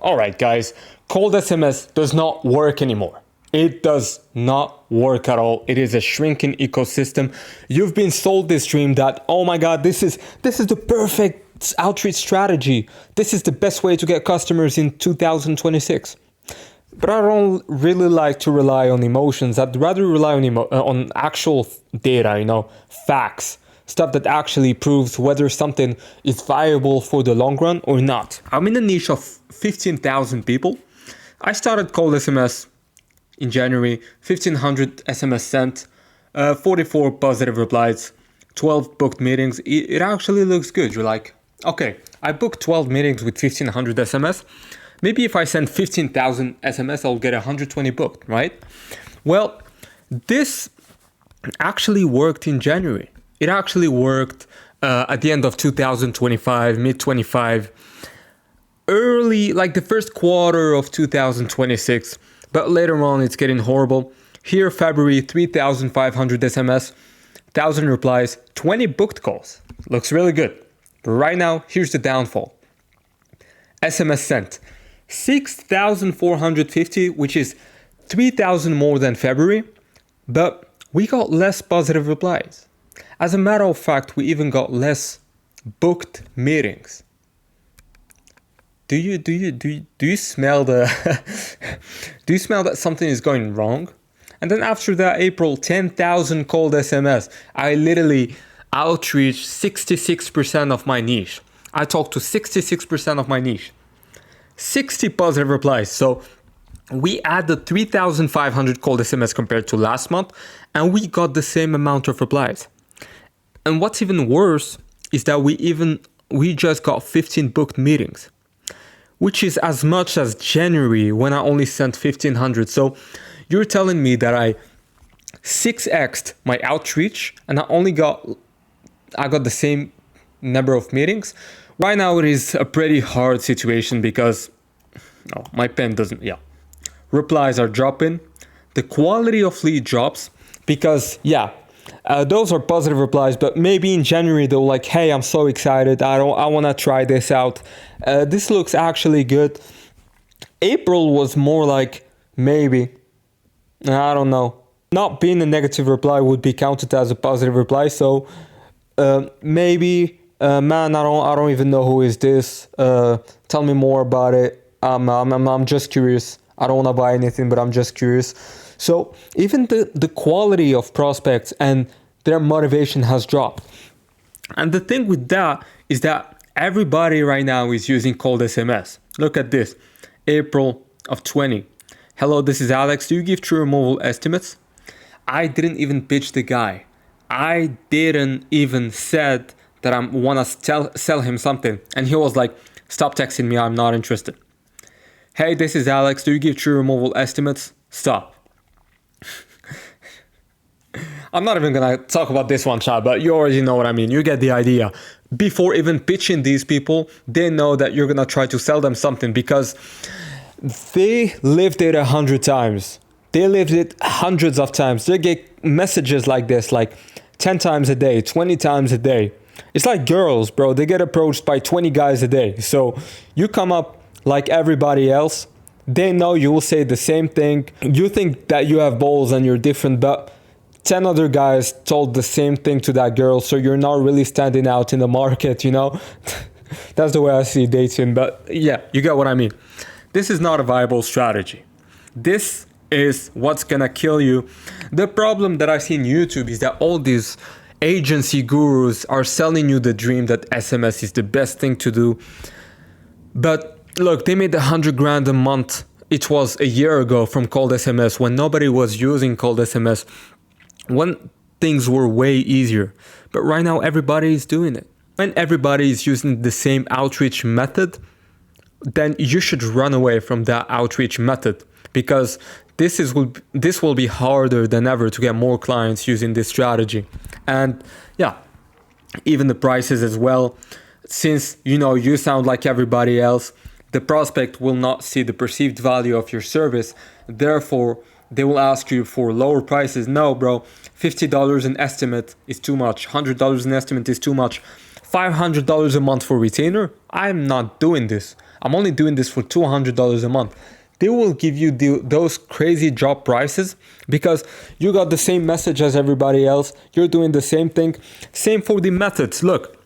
Alright guys, cold SMS does not work anymore. It does not work at all. It is a shrinking ecosystem. You've been sold this dream that, oh my god, this is the perfect outreach strategy. This is the best way to get customers in 2026. But I don't really like to rely on emotions. I'd rather rely on actual data, facts. Stuff that actually proves whether something is viable for the long run or not. I'm in a niche of 15,000 people. I started cold SMS in January, 1,500 SMS sent, 44 positive replies, 12 booked meetings. It actually looks good. You're like, okay, I booked 12 meetings with 1,500 SMS. Maybe if I send 15,000 SMS, I'll get 120 booked, right? Well, this actually worked in January. It actually worked at the end of 2025, mid-25, early, like the first quarter of 2026. But later on, it's getting horrible. Here, February, 3,500 SMS, 1,000 replies, 20 booked calls. Looks really good. But right now, here's the downfall. SMS sent, 6,450, which is 3,000 more than February. But we got less positive replies. As a matter of fact, we even got less booked meetings. Do you smell do you smell that something is going wrong? And then after that, April, 10,000 cold SMS. I literally outreached 66% of my niche. I talked to 66% of my niche. 60 positive replies. So we added 3,500 cold SMS compared to last month, and we got the same amount of replies. And what's even worse is that we just got 15 booked meetings, which is as much as January when I only sent 1,500. So you're telling me that I 6x'd my outreach and I got the same number of meetings. Right now it is a pretty hard situation because my pen doesn't, replies are dropping. The quality of lead drops because, those are positive replies, but maybe in January they're like, hey, I'm so excited. I want to try this out. This looks actually good. April was more like maybe. I don't know. Not being a negative reply would be counted as a positive reply. So maybe, man, I don't even know who is this. Tell me more about it. I'm just curious. I don't want to buy anything, but I'm just curious. So even the quality of prospects and their motivation has dropped. And the thing with that is that everybody right now is using cold SMS. Look at this. April of 20. Hello, this is Alex. Do you give true removal estimates? I didn't even pitch the guy. I didn't even said that I want to sell him something. And he was like, stop texting me. I'm not interested. Hey, this is Alex. Do you give true removal estimates? Stop. I'm not even gonna talk about this one, chat, but you already know what I mean. You get the idea. Before even pitching these people, they know that you're gonna try to sell them something because they lived it 100 times. They lived it hundreds of times. They get messages like this, like 10 times a day, 20 times a day. It's like girls, bro. They get approached by 20 guys a day. So you come up like everybody else. They know you will say the same thing. You think that you have balls and you're different, but 10 other guys told the same thing to that girl, so you're not really standing out in the market, That's the way I see dating, but yeah, you get what I mean. This is not a viable strategy. This is what's gonna kill you. The problem that I see in YouTube is that all these agency gurus are selling you the dream that SMS is the best thing to do. But look, they made 100 grand a month. It was a year ago from cold SMS when nobody was using cold SMS. When things were way easier. But right now, everybody is doing it. When everybody is using the same outreach method, then you should run away from that outreach method because this will be harder than ever to get more clients using this strategy. And even the prices as well. Since, you sound like everybody else, the prospect will not see the perceived value of your service. Therefore, they will ask you for lower prices. No, bro, $50 an estimate is too much. $100 an estimate is too much. $500 a month for retainer? I'm not doing this. I'm only doing this for $200 a month. They will give you those crazy drop prices because you got the same message as everybody else. You're doing the same thing. Same for the methods. Look,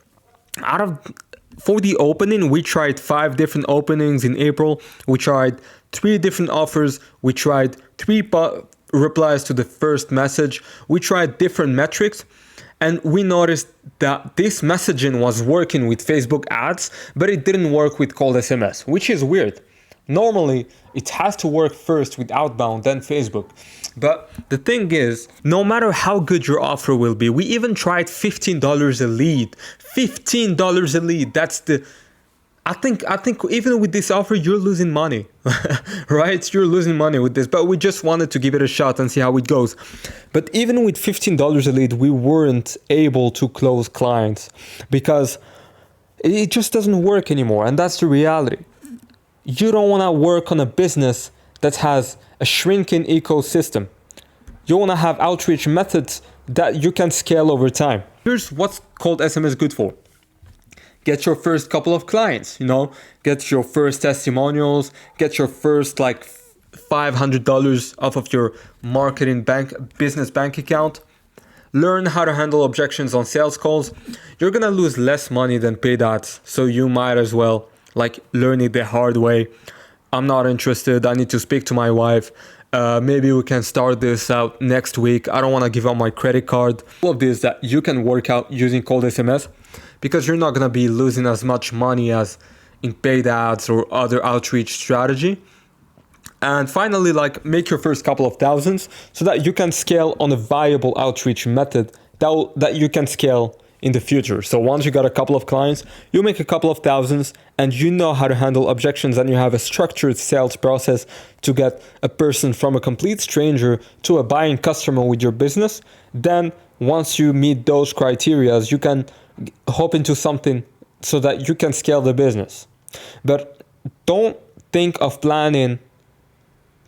for the opening, we tried 5 different openings in April. We tried 3 different offers. We tried 3 replies to the first message. We tried different metrics. And we noticed that this messaging was working with Facebook ads, but it didn't work with cold SMS, which is weird. Normally, it has to work first with outbound, then Facebook. But the thing is, no matter how good your offer will be, we even tried $15 a lead. $15 a lead. That's the... I think even with this offer, you're losing money, right? You're losing money with this, but we just wanted to give it a shot and see how it goes. But even with $15 a lead, we weren't able to close clients because it just doesn't work anymore. And that's the reality. You don't want to work on a business that has a shrinking ecosystem. You want to have outreach methods that you can scale over time. Here's what's called SMS good for. Get your first couple of clients, get your first testimonials, get your first like $500 off of your marketing business bank account. Learn how to handle objections on sales calls. You're going to lose less money than paid ads, so you might as well learn it the hard way. I'm not interested. I need to speak to my wife. Maybe we can start this out next week. I don't want to give out my credit card. All of this that you can work out using cold SMS because you're not going to be losing as much money as in paid ads or other outreach strategy. And finally, make your first couple of thousands so that you can scale on a viable outreach method that you can scale in the future. So once you got a couple of clients, you make a couple of thousands and you know how to handle objections and you have a structured sales process to get a person from a complete stranger to a buying customer with your business. Then once you meet those criteria, you can hop into something so that you can scale the business. But don't think of planning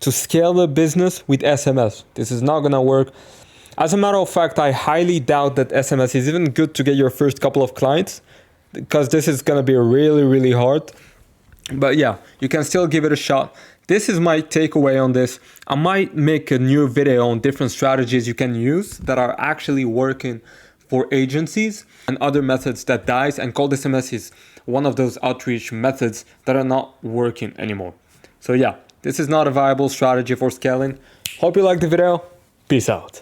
to scale the business with SMS. This is not gonna work. As a matter of fact, I highly doubt that SMS is even good to get your first couple of clients because this is gonna be really, really hard. But yeah, you can still give it a shot. This is my takeaway on this. I might make a new video on different strategies you can use that are actually working for agencies and other methods that dies, and cold SMS is one of those outreach methods that are not working anymore. So yeah, this is not a viable strategy for scaling. Hope you liked the video. Peace out.